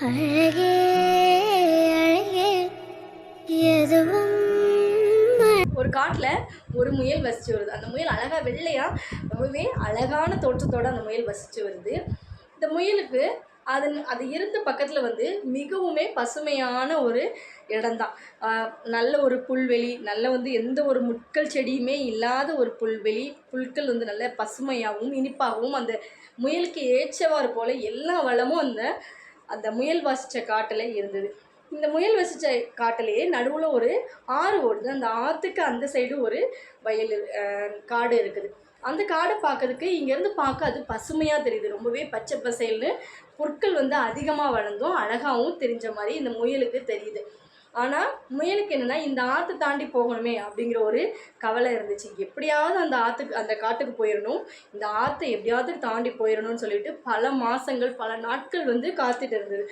அழகே அழகே எதுவும் ஒரு காட்டில் ஒரு முயல் வசித்து வருது. அந்த முயல் அழகாக வெள்ளையாக ரொம்பவே அழகான தோற்றத்தோடு அந்த முயல் வசித்து வருது. இந்த முயலுக்கு அது இருந்த பக்கத்தில் மிகவுமே பசுமையான ஒரு இடம்தான். நல்ல ஒரு புல்வெளி, நல்ல எந்த ஒரு முட்கள் செடியுமே இல்லாத ஒரு புல்வெளி, புல்கள் நல்ல பசுமையாகவும் இனிப்பாகவும் அந்த முயலுக்கு ஏற்றவாறு போல் எல்லா வளமும் அந்த அந்த முயல் வசித்த காட்டில் இருந்தது. இந்த முயல் வசித்த காட்டிலேயே நடுவில் ஒரு ஆறு ஓடுது. அந்த ஆற்றுக்கு அந்த சைடு ஒரு வயல் காடு இருக்குது. அந்த காடை பார்க்கறதுக்கு இங்கேருந்து பார்க்க அது பசுமையாக தெரியுது. ரொம்பவே பச்சை பசேல்னு புற்கள் அதிகமாக வளர்ந்தும் அழகாகவும் தெரிஞ்ச மாதிரி இந்த முயலுக்கு தெரியுது. ஆனால் முயலுக்கு என்னென்னா இந்த ஆற்று தாண்டி போகணுமே அப்படிங்கிற ஒரு கவலை இருந்துச்சு. எப்படியாவது அந்த காட்டுக்கு போயிடணும், இந்த ஆற்றை எப்படியாவது தாண்டி போயிடணும்னு சொல்லிட்டு பல மாதங்கள் பல நாட்கள் காத்துட்டு இருந்தது.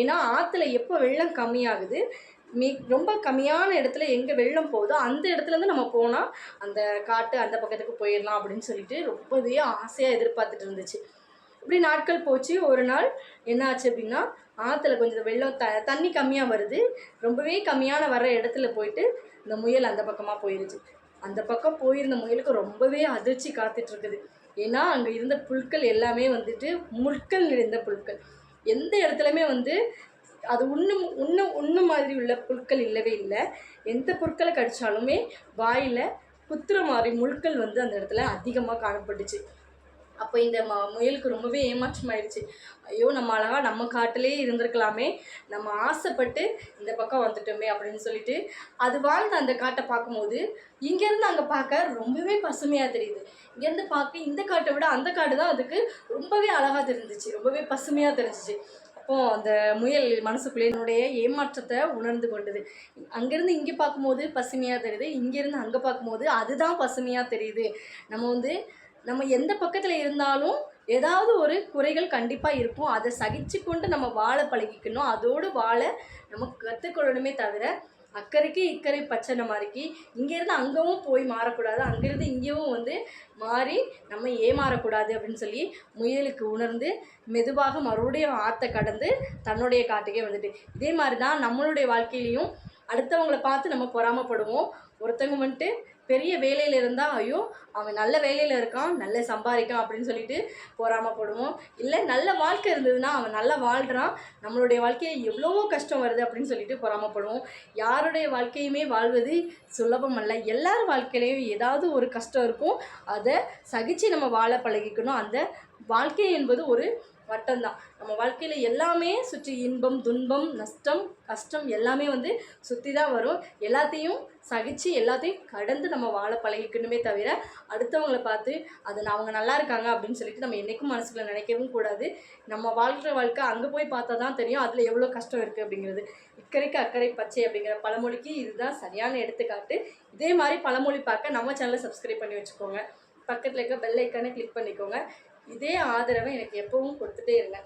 ஏன்னா ஆற்றுல எப்போ வெள்ளம் கம்மியாகுது, ரொம்ப கம்மியான இடத்துல எங்கே வெள்ளம் போகுதோ அந்த இடத்துலேருந்து நம்ம போனால் அந்த காட்டு அந்த பக்கத்துக்கு போயிடலாம் அப்படின்னு சொல்லிட்டு ரொம்பவே ஆசையாக எதிர்பார்த்துட்டு இருந்துச்சு. இப்படி நாட்கள் போச்சு. ஒரு நாள் என்ன ஆச்சு அப்படின்னா, ஆற்றுல கொஞ்சம் வெள்ளம் தண்ணி கம்மியாக வருது. ரொம்பவே கம்மியான வர்ற இடத்துல போயிட்டு இந்த முயல் அந்த பக்கமாக போயிடுச்சு. அந்த பக்கம் போயிருந்த முயலுக்கு ரொம்பவே அதிர்ச்சி காத்துட்ருக்குது. ஏன்னா அங்கே இருந்த புற்கள் எல்லாமே முட்கள் நிறைந்த புற்கள். எந்த இடத்துலையுமே அது உண்ணு மாதிரி உள்ள புற்கள் இல்லவே இல்லை. எந்த புற்களை கடித்தாலுமே வாயில் குத்துற மாதிரி முட்கள் அந்த இடத்துல அதிகமாக காணப்பட்டுச்சு. அப்போ இந்த முயலுக்கு ரொம்பவே ஏமாற்றமாயிடுச்சு. ஐயோ, நம்ம அழகாக நம்ம காட்டிலே இருந்திருக்கலாமே, நம்ம ஆசைப்பட்டு இந்த பக்கம் வந்துட்டோமே அப்படின்னு சொல்லிட்டு அது வாழ்ந்த அந்த காட்டை பார்க்கும்போது இங்கேருந்து அங்கே பார்க்க ரொம்பவே பசுமையாக தெரியுது. இங்கேருந்து பார்க்க இந்த காட்டை விட அந்த காடு தான் அதுக்கு ரொம்பவே அழகாக தெரிஞ்சிச்சு, ரொம்பவே பசுமையாக தெரிஞ்சிச்சு. அப்போது அந்த முயல் மனசுக்குள்ளே என்னுடைய ஏமாற்றத்தை உணர்ந்து கொண்டது. அங்கேருந்து இங்கே பார்க்கும்போது பசுமையாக தெரியுது, இங்கேருந்து அங்கே பார்க்கும்போது அதுதான் பசுமையாக தெரியுது. நம்ம எந்த பக்கத்தில் இருந்தாலும் ஏதாவது ஒரு குறைகள் கண்டிப்பாக இருக்கும். அதை சகிச்சு கொண்டு நம்ம வாழ பழகிக்கணும். அதோடு வாழ நம்ம கற்றுக்கொள்ளணுமே தவிர அக்கறைக்கு இக்கறை பச்சை மாதிரிக்கு இங்கேருந்து அங்கேவும் போய் மாறக்கூடாது, அங்கேருந்து இங்கேயும் மாறி நம்ம ஏமாறக்கூடாது அப்படின்னு சொல்லி முயலுக்கு உணர்ந்து மெதுவாக மறுபடியும் ஆற்றை கடந்து தன்னுடைய காட்டுக்கே இதே மாதிரி தான் நம்மளுடைய வாழ்க்கையிலையும் அடுத்தவங்களை பார்த்து நம்ம பொறாமப்படுவோம். ஒருத்தவங்க பெரிய வேலையில் இருந்தால் ஐயோ அவன் நல்ல வேலையில் இருக்கான், நல்ல சம்பாதிக்கான் அப்படின்னு சொல்லிட்டு பொறாமப்படுவோம். இல்லை நல்ல வாழ்க்கை இருந்ததுன்னா அவன் நல்லா வாழ்கிறான், நம்மளுடைய வாழ்க்கையை எவ்வளவோ கஷ்டம் வருது அப்படின்னு சொல்லிட்டு பொறாமப்படுவோம். யாருடைய வாழ்க்கையுமே வாழ்வது சுலபம் அல்ல. எல்லார் வாழ்க்கையிலையும் ஏதாவது ஒரு கஷ்டம் இருக்கும். அதை சகித்து நம்ம வாழ பழகிக்கணும். அந்த வாழ்க்கை என்பது ஒரு வட்டம்தான். நம்ம வாழ்க்கையில் எல்லாமே சுற்றி இன்பம் துன்பம் நஷ்டம் கஷ்டம் எல்லாமே சுற்றி தான் வரும். எல்லாத்தையும் சகித்து எல்லாத்தையும் கடந்து நம்ம வாழ பழகிக்கணுமே தவிர அடுத்தவங்களை பார்த்து அவங்க நல்லா இருக்காங்க அப்படின்னு சொல்லிட்டு நம்ம என்றைக்கும் மனசுக்குள்ள நினைக்கவும் கூடாது. நம்ம வாழ்கிற வாழ்க்கை அங்கே போய் பார்த்தா தான் தெரியும் அதில் எவ்வளோ கஷ்டம் இருக்குது அப்படிங்கிறது. இக்கரைக்கு அக்கறை பச்சை அப்படிங்கிற பழமொழிக்கு இதுதான் சரியான எடுத்துக்காட்டு. இதே மாதிரி பழமொழி பார்க்க நம்ம சேனலை சப்ஸ்கிரைப் பண்ணி வச்சுக்கோங்க. பக்கத்தில் இருக்க பெல் ஐக்கானை கிளிக் பண்ணிக்கோங்க. இதே ஆதரவை எனக்கு எப்பவும் கொடுத்துட்டே இருங்க.